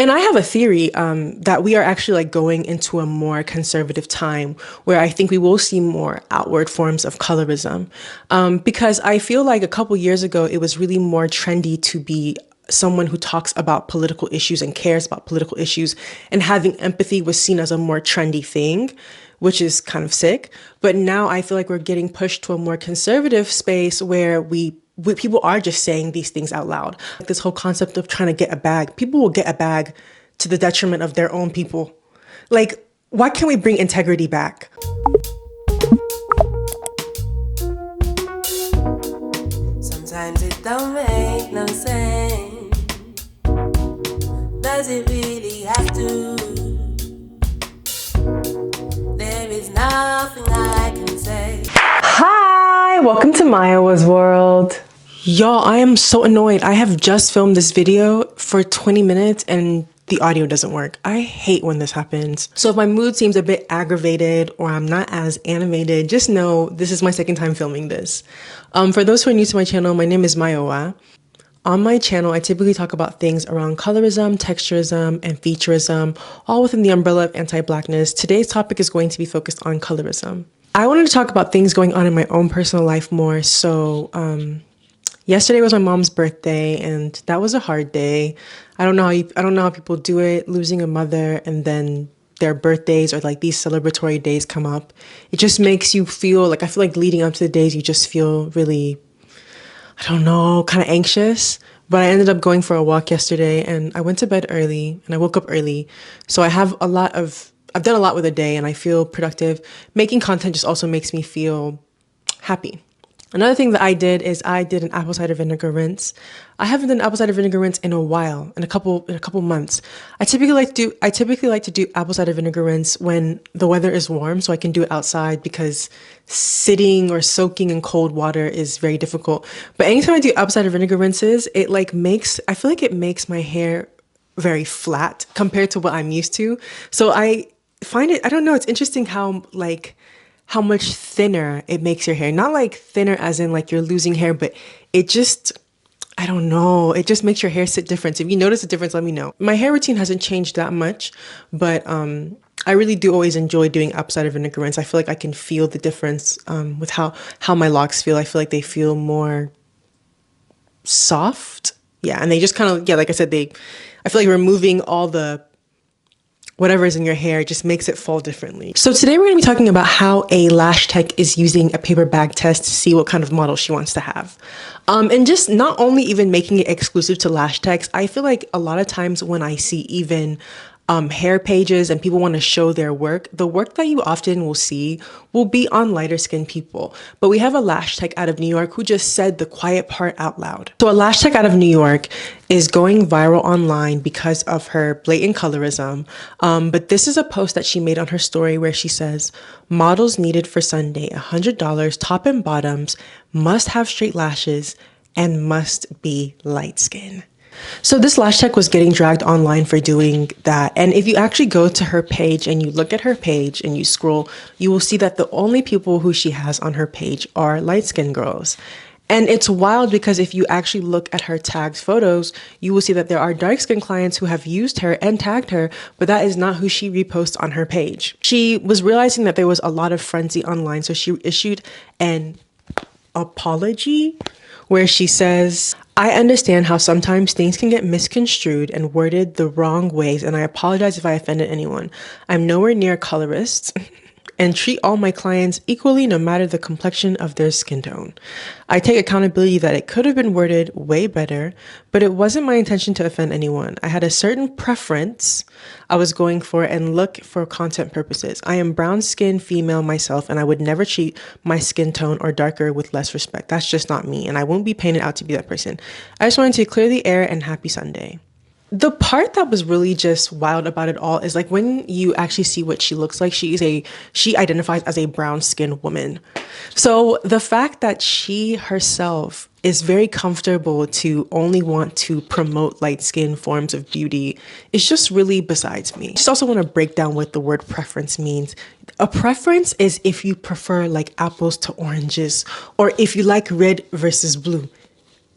And I have a theory that we are actually like going into a more conservative time where I think we will see more outward forms of colorism. Because I feel like a couple years ago, it was really more trendy to be someone who talks about political issues and cares about political issues, and having empathy was seen as a more trendy thing, which is kind of sick. But now I feel like we're getting pushed to a more conservative space where people are just saying these things out loud. Like this whole concept of trying to get a bag. People will get a bag to the detriment of their own people. Like, why can't we bring integrity back? Sometimes it don't make no sense. Does it really have to? There is nothing I can say. Hi, welcome to Mayowa's world. Y'all, I am so annoyed. I have just filmed this video for 20 minutes and the audio doesn't work. I hate when this happens. So if my mood seems a bit aggravated or I'm not as animated, just know this is my second time filming this. For those who are new to my channel, my name is Mayowa. On my channel, I typically talk about things around colorism, texturism, and featureism, all within the umbrella of anti-blackness. Today's topic is going to be focused on colorism. I wanted to talk about things going on in my own personal life more. So yesterday was my mom's birthday, and that was a hard day. I don't know how people do it, losing a mother and then their birthdays or like these celebratory days come up. It just makes you feel like, I feel like leading up to the days, you just feel really, I don't know, kind of anxious. But I ended up going for a walk yesterday and I went to bed early and I woke up early. So I've done a lot with the day and I feel productive. Making content just also makes me feel happy. Another thing that I did is I did an apple cider vinegar rinse. I haven't done apple cider vinegar rinse in a while, in a couple months. I typically like to do apple cider vinegar rinse when the weather is warm, so I can do it outside because sitting or soaking in cold water is very difficult. But anytime I do apple cider vinegar rinses, I feel like it makes my hair very flat compared to what I'm used to. So I find it, I don't know, it's interesting how much thinner it makes your hair. Not like thinner as in like you're losing hair, but it just, I don't know, it just makes your hair sit different. So if you notice a difference, let me know. My hair routine hasn't changed that much, but I really do always enjoy doing apple cider vinegar rinse. I feel like I can feel the difference with how my locks feel. I feel like they feel more soft. Yeah, and they just kind of, yeah, like I said, I feel like removing all the whatever is in your hair just makes it fall differently. So today we're going to be talking about how a Lash Tech is using a paper bag test to see what kind of model she wants to have. And just not only even making it exclusive to Lash Techs, I feel like a lot of times when I see even hair pages and people want to show their work, the work that you often will see will be on lighter skinned people. But we have a Lash Tech out of New York who just said the quiet part out loud. So a Lash Tech out of New York is going viral online because of her blatant colorism. But this is a post that she made on her story where she says, models needed for Sunday, $100, top and bottoms, must have straight lashes, and must be light skin. So this Lash Tech was getting dragged online for doing that. And if you actually go to her page and you look at her page and you scroll, you will see that the only people who she has on her page are light-skinned girls. And it's wild because if you actually look at her tagged photos, you will see that there are dark-skinned clients who have used her and tagged her, but that is not who she reposts on her page. She was realizing that there was a lot of frenzy online, so she issued an apology where she says, I understand how sometimes things can get misconstrued and worded the wrong ways, and I apologize if I offended anyone. I'm nowhere near a colorist and treat all my clients equally no matter the complexion of their skin tone. I take accountability that it could have been worded way better, but it wasn't my intention to offend anyone. I had a certain preference I was going for and look for content purposes. I am brown skinned female myself, and I would never treat my skin tone or darker with less respect. That's just not me, and I won't be painted out to be that person. I just wanted to clear the air and happy Sunday. The part that was really just wild about it all is like when you actually see what she looks like, she identifies as a brown skinned woman. So the fact that she herself is very comfortable to only want to promote light skin forms of beauty is just really besides me. I just also want to break down what the word preference means. A preference is if you prefer like apples to oranges, or if you like red versus blue.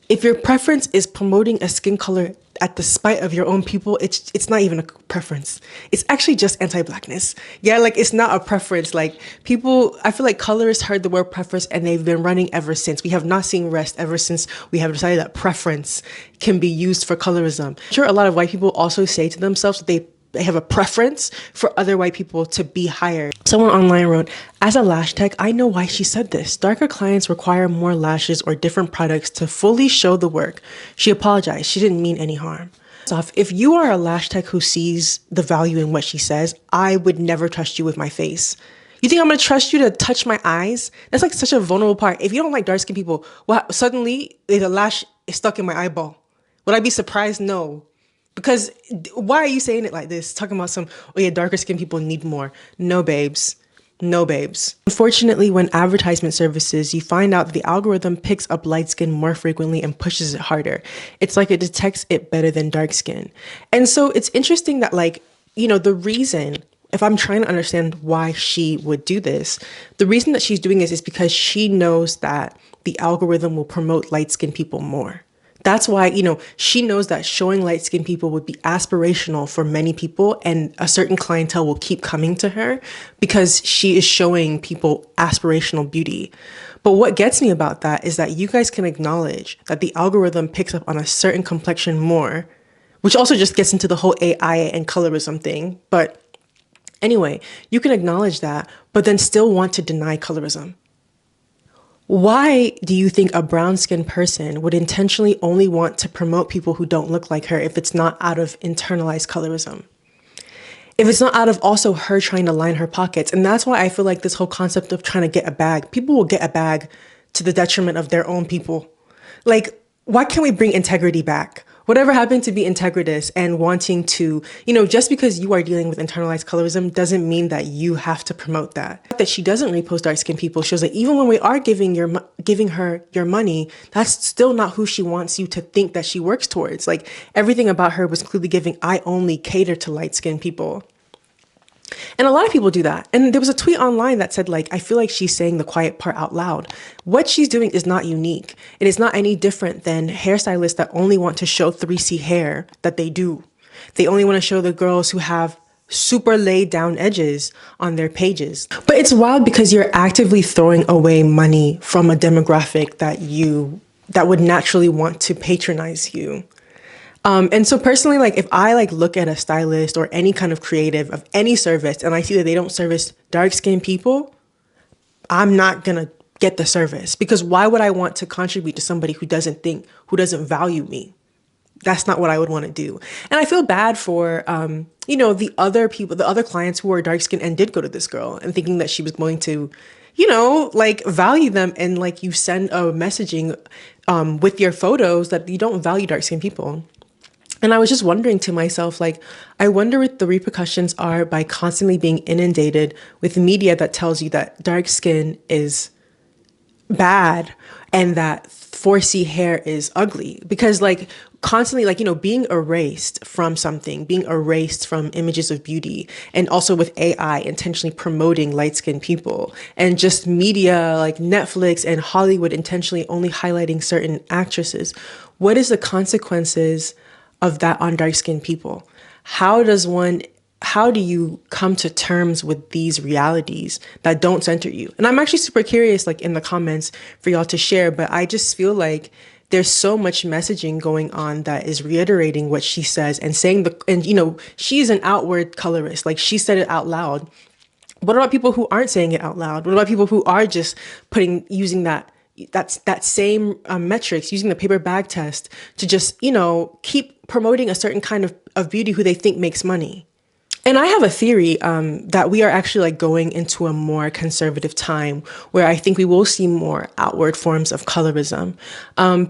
If your preference is promoting a skin color at the spite of your own people, it's not even a preference. It's actually just anti-blackness. Yeah, like it's not a preference. Like people, I feel like colorists heard the word preference and they've been running ever since. We have not seen rest ever since we have decided that preference can be used for colorism. I'm sure a lot of white people also say to themselves that they have a preference for other white people to be higher. Someone online wrote, as a lash tech, I know why she said this. Darker clients require more lashes or different products to fully show the work. She apologized. She didn't mean any harm. If you are a lash tech who sees the value in what she says, I would never trust you with my face. You think I'm going to trust you to touch my eyes? That's like such a vulnerable part. If you don't like dark skinned people, suddenly the lash is stuck in my eyeball. Would I be surprised? No. Because why are you saying it like this? Talking about oh yeah, darker skinned people need more. No, babes. No, babes. Unfortunately, when advertisement services, you find out that the algorithm picks up light skin more frequently and pushes it harder. It's like it detects it better than dark skin. And so it's interesting that the reason, if I'm trying to understand why she would do this, the reason that she's doing this is because she knows that the algorithm will promote light skinned people more. That's why, she knows that showing light-skinned people would be aspirational for many people, and a certain clientele will keep coming to her because she is showing people aspirational beauty. But what gets me about that is that you guys can acknowledge that the algorithm picks up on a certain complexion more, which also just gets into the whole AI and colorism thing. But anyway, you can acknowledge that, but then still want to deny colorism. Why do you think a brown-skinned person would intentionally only want to promote people who don't look like her if it's not out of internalized colorism? If it's not out of also her trying to line her pockets? And that's why I feel like this whole concept of trying to get a bag, people will get a bag to the detriment of their own people. Like, why can't we bring integrity back? Whatever happened to be integritous and wanting to, just because you are dealing with internalized colorism doesn't mean that you have to promote that. That she doesn't repost dark-skinned people shows that even when we are giving her your money, that's still not who she wants you to think that she works towards. Like everything about her was clearly giving, I only cater to light-skinned people. And a lot of people do that. And there was a tweet online that said, I feel like she's saying the quiet part out loud. What she's doing is not unique. It is not any different than hairstylists that only want to show 3C hair that they do. They only want to show the girls who have super laid down edges on their pages. But it's wild because you're actively throwing away money from a demographic that would naturally want to patronize you. And so personally, if I look at a stylist or any kind of creative of any service and I see that they don't service dark-skinned people, I'm not going to get the service, because why would I want to contribute to somebody who doesn't value me? That's not what I would want to do. And I feel bad for, the other people, the other clients who are dark-skinned and did go to this girl and thinking that she was going to, value them. And you send a messaging with your photos that you don't value dark-skinned people. And I was just wondering to myself, I wonder what the repercussions are by constantly being inundated with media that tells you that dark skin is bad and that 4C hair is ugly. Because constantly, being erased from something, being erased from images of beauty, and also with AI intentionally promoting light-skinned people, and just media like Netflix and Hollywood intentionally only highlighting certain actresses. What is the consequences of that on dark-skinned people? How do you come to terms with these realities that don't center you? And I'm actually super curious, in the comments for y'all to share, but I just feel like there's so much messaging going on that is reiterating what she says and saying she's an outward colorist. She said it out loud. What about people who aren't saying it out loud? What about people who are just using that same metrics, using the paper bag test to just, keep promoting a certain kind of beauty who they think makes money? And I have a theory that we are actually going into a more conservative time where I think we will see more outward forms of colorism.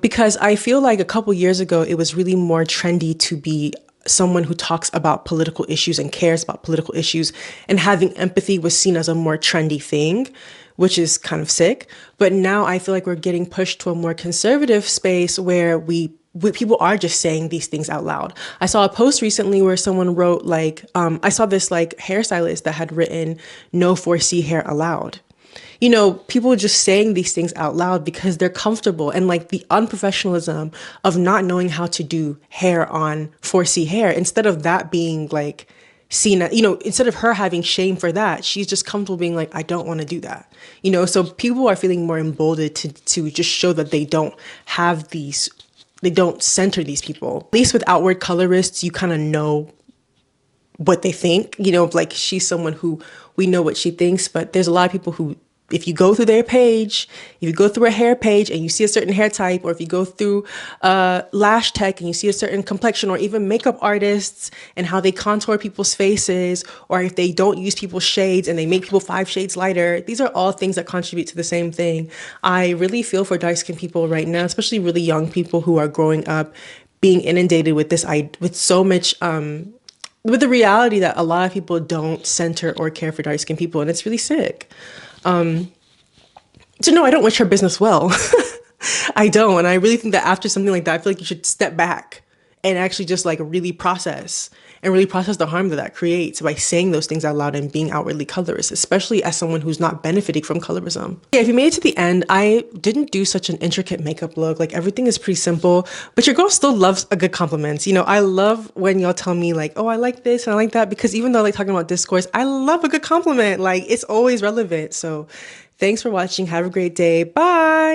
Because I feel like a couple years ago, it was really more trendy to be someone who talks about political issues and cares about political issues, and having empathy was seen as a more trendy thing, which is kind of sick. But now I feel like we're getting pushed to a more conservative space where people are just saying these things out loud. I saw a post recently where someone wrote I saw this hairstylist that had written "No 4C hair allowed." you know, people just saying these things out loud because they're comfortable, and like the unprofessionalism of not knowing how to do hair on 4C hair, instead of that being like seen as, you know, instead of her having shame for that, she's just comfortable being like, I don't want to do that. You know, so people are feeling more emboldened to just show that they don't have these, they don't center these people. At least with outward colorists, you kind of know what they think, you know, like she's someone who we know what she thinks, but there's a lot of people who, if you go through their page, if you go through a hair page and you see a certain hair type, or if you go through Lash Tech and you see a certain complexion, or even makeup artists and how they contour people's faces, or if they don't use people's shades and they make people 5 shades lighter, these are all things that contribute to the same thing. I really feel for dark-skinned people right now, especially really young people who are growing up being inundated with this, with so much, with the reality that a lot of people don't center or care for dark-skinned people, and it's really sick. So no, I don't wish her business well. I don't. And I really think that after something like that, I feel like you should step back and actually just like really process the harm that that creates by saying those things out loud and being outwardly colorist, especially as someone who's not benefiting from colorism. Yeah, if you made it to the end, I didn't do such an intricate makeup look. Like everything is pretty simple, but your girl still loves a good compliment. You know, I love when y'all tell me like, oh, I like this and I like that, because even though I like talking about discourse, I love a good compliment. Like it's always relevant. So thanks for watching. Have a great day. Bye.